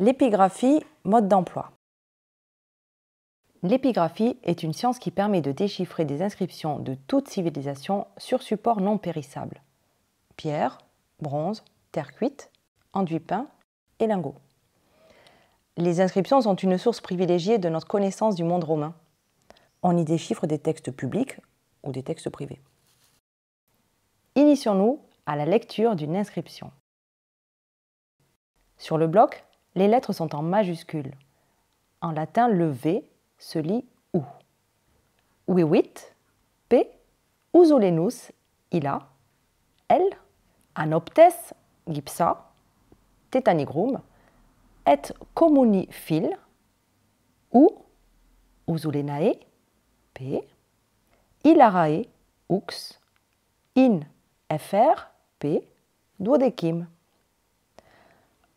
L'épigraphie, mode d'emploi. L'épigraphie est une science qui permet de déchiffrer des inscriptions de toute civilisation sur support non périssable. Pierre, bronze, terre cuite, enduit peint et lingots. Les inscriptions sont une source privilégiée de notre connaissance du monde romain. On y déchiffre des textes publics ou des textes privés. Initions-nous à la lecture d'une inscription. Sur le bloc, les lettres sont en majuscules. En latin, le V se lit U. Vivit, P, usulenus, illa, L, anoptes, gypsa, tetanigrum, et communi fil, U, usulenae, P, illarae, ux, in, fr, P, duodécime.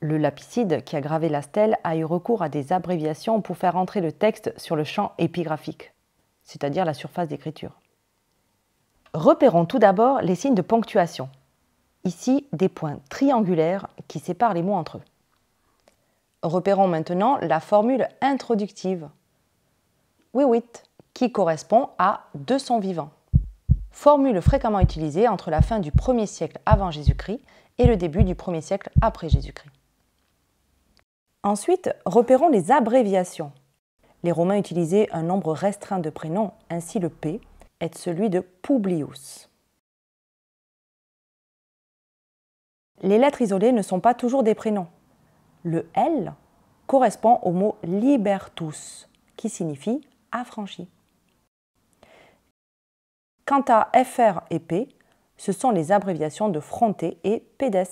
Le lapicide qui a gravé la stèle a eu recours à des abréviations pour faire entrer le texte sur le champ épigraphique, c'est-à-dire la surface d'écriture. Repérons tout d'abord les signes de ponctuation. Ici, des points triangulaires qui séparent les mots entre eux. Repérons maintenant la formule introductive. Vivit, qui correspond à « de son vivant ». Formule fréquemment utilisée entre la fin du 1er siècle avant Jésus-Christ et le début du 1er siècle après Jésus-Christ. Ensuite, repérons les abréviations. Les Romains utilisaient un nombre restreint de prénoms, ainsi le P est celui de Publius. Les lettres isolées ne sont pas toujours des prénoms. Le L correspond au mot libertus, qui signifie affranchi. Quant à FR et P, ce sont les abréviations de fronte et pedes,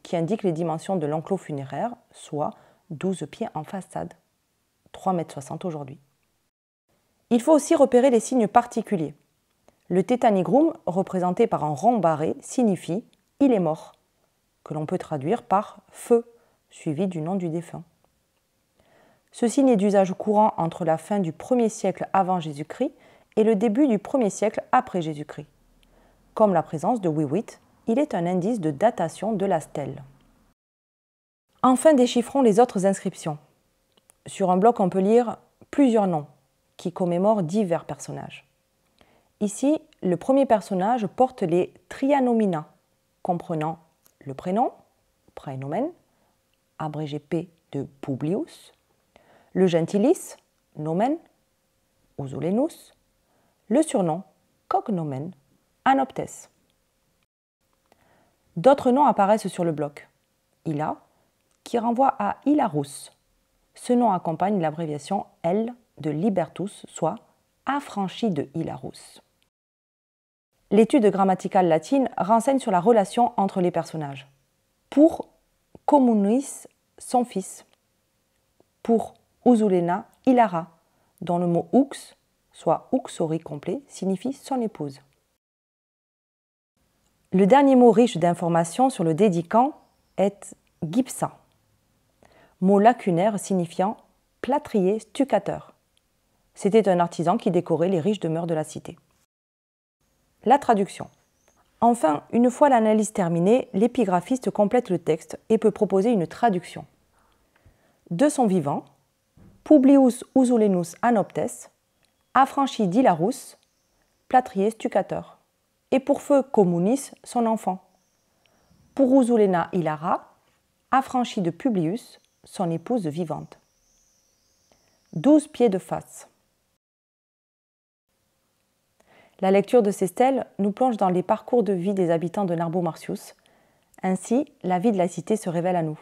qui indiquent les dimensions de l'enclos funéraire, soit 12 pieds en façade, 3,60 m aujourd'hui. Il faut aussi repérer les signes particuliers. Le tetanigrum, représenté par un rond barré, signifie « il est mort », que l'on peut traduire par « feu », suivi du nom du défunt. Ce signe est d'usage courant entre la fin du 1er siècle avant Jésus-Christ et le début du 1er siècle après Jésus-Christ. Comme la présence de Vivit, il est un indice de datation de la stèle. Enfin, déchiffrons les autres inscriptions. Sur un bloc, on peut lire plusieurs noms qui commémorent divers personnages. Ici, le premier personnage porte les trianomina, comprenant le prénom, praenomen, abrégé P de Publius, le gentilis, nomen, usulenus, le surnom, cognomen, anoptes. D'autres noms apparaissent sur le bloc. Illa, qui renvoie à Illarus. Ce nom accompagne l'abréviation L de libertus, soit affranchi de Illarus. L'étude grammaticale latine renseigne sur la relation entre les personnages. Pour communis, son fils. Pour usulena, illara, dont le mot ux, soit uxori complet, signifie son épouse. Le dernier mot riche d'informations sur le dédicant est gypsa, mot lacunaire signifiant plâtrier stuccateur. C'était un artisan qui décorait les riches demeures de la cité. La traduction. Enfin, une fois l'analyse terminée, l'épigraphiste complète le texte et peut proposer une traduction. De son vivant, Publius usulenus anoptes, affranchi d'Illarus, plâtrier stuccateur. Et pour feu communis, son enfant. Pour usulena illara, affranchi de Publius, son épouse vivante. 12 pieds de face. La lecture de ces stèles nous plonge dans les parcours de vie des habitants de Narbo Martius. Ainsi, la vie de la cité se révèle à nous.